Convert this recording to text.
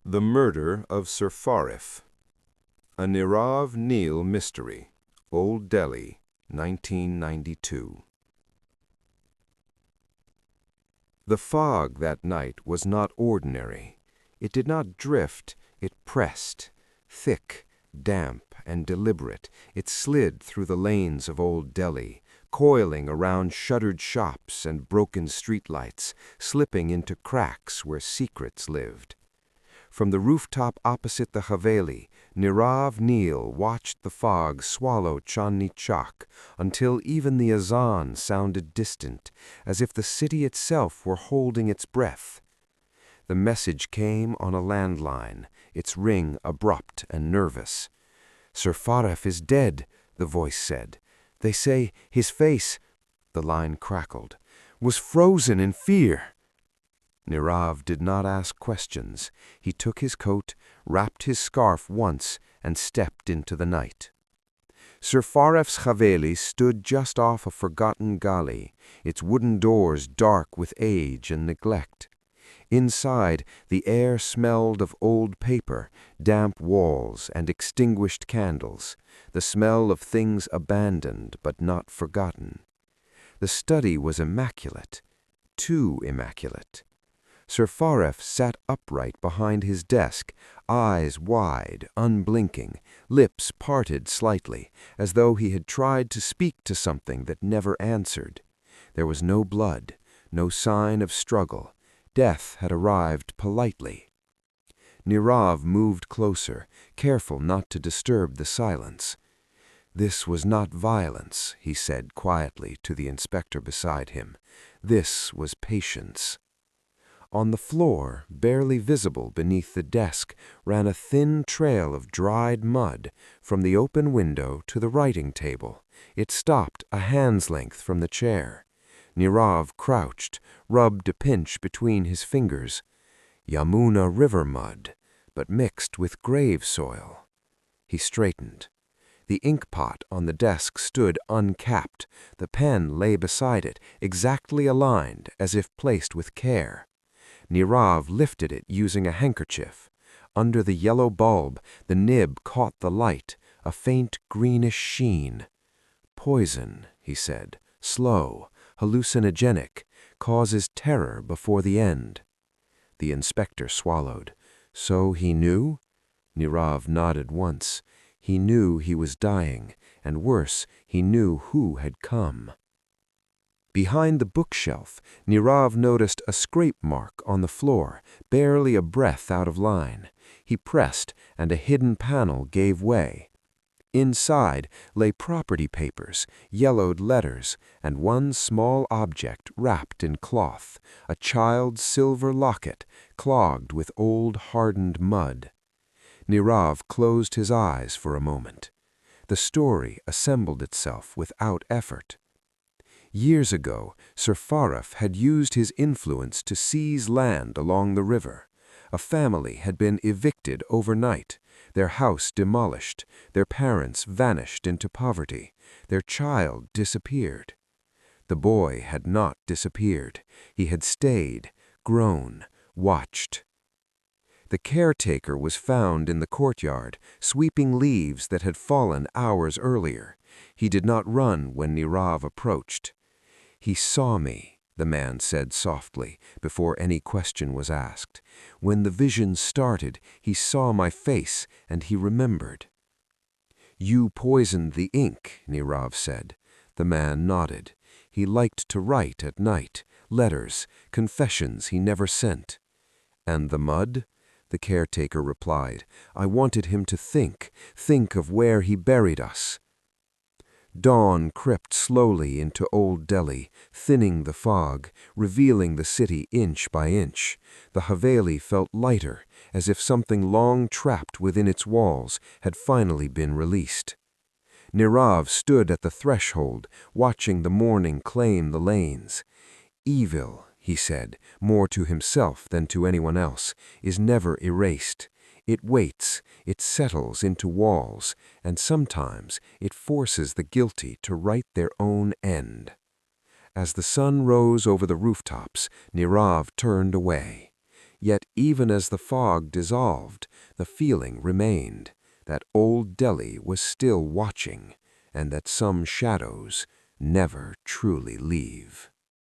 The Murder of Sir Farif. A Nirav Neil Mystery. Old Delhi, 1992. The fog that night was not ordinary. It did not drift, it pressed. Thick, damp, and deliberate, it slid through the lanes of Old Delhi, coiling around shuttered shops and broken streetlights, slipping into cracks where secrets lived. From the rooftop opposite the Haveli, Nirav Neil watched the fog swallow Chandni Chowk until even the azan sounded distant, as if the city itself were holding its breath. The message came on a landline, its ring abrupt and nervous. "Sir Farif is dead," the voice said. "They say his face," the line crackled, "was frozen in fear." Nirav did not ask questions. He took his coat, wrapped his scarf once, and stepped into the night. Sir Farif's Haveli stood just off a forgotten gali, its wooden doors dark with age and neglect. Inside, the air smelled of old paper, damp walls, and extinguished candles, the smell of things abandoned but not forgotten. The study was immaculate, too immaculate. Sir Farif sat upright behind his desk, eyes wide, unblinking, lips parted slightly, as though he had tried to speak to something that never answered. There was no blood, no sign of struggle. Death had arrived politely. Nirav moved closer, careful not to disturb the silence. "This was not violence," he said quietly to the inspector beside him. "This was patience." On the floor, barely visible beneath the desk, ran a thin trail of dried mud from the open window to the writing table. It stopped a hand's length from the chair. Nirav crouched, rubbed a pinch between his fingers. Yamuna River mud, but mixed with grave soil. He straightened. The ink pot on the desk stood uncapped. The pen lay beside it, exactly aligned, as if placed with care. Nirav lifted it using a handkerchief. Under the yellow bulb, the nib caught the light, a faint greenish sheen. "Poison," he said, "slow, hallucinogenic, causes terror before the end." The inspector swallowed. "So he knew?" Nirav nodded once. He knew he was dying, and worse, he knew who had come. Behind the bookshelf, Nirav noticed a scrape mark on the floor, barely a breath out of line. He pressed, and a hidden panel gave way. Inside lay property papers, yellowed letters, and one small object wrapped in cloth, a child's silver locket, clogged with old hardened mud. Nirav closed his eyes for a moment. The story assembled itself without effort. Years ago, Sir Farif had used his influence to seize land along the river. A family had been evicted overnight, their house demolished, their parents vanished into poverty, their child disappeared. The boy had not disappeared. He had stayed, grown, watched. The caretaker was found in the courtyard, sweeping leaves that had fallen hours earlier. He did not run when Nirav approached. "He saw me," the man said softly, before any question was asked. "When the vision started, he saw my face, and he remembered." "You poisoned the ink," Nirav said. The man nodded. He liked to write at night, letters, confessions he never sent. "And the mud?" The caretaker replied. "I wanted him to think of where he buried us." Dawn crept slowly into Old Delhi, thinning the fog, revealing the city inch by inch. The Haveli felt lighter, as if something long trapped within its walls had finally been released. Nirav stood at the threshold, watching the morning claim the lanes. "Evil," he said, more to himself than to anyone else, "is never erased. It waits, it settles into walls, and sometimes it forces the guilty to write their own end." As the sun rose over the rooftops, Nirav turned away. Yet even as the fog dissolved, the feeling remained that old Delhi was still watching, and that some shadows never truly leave.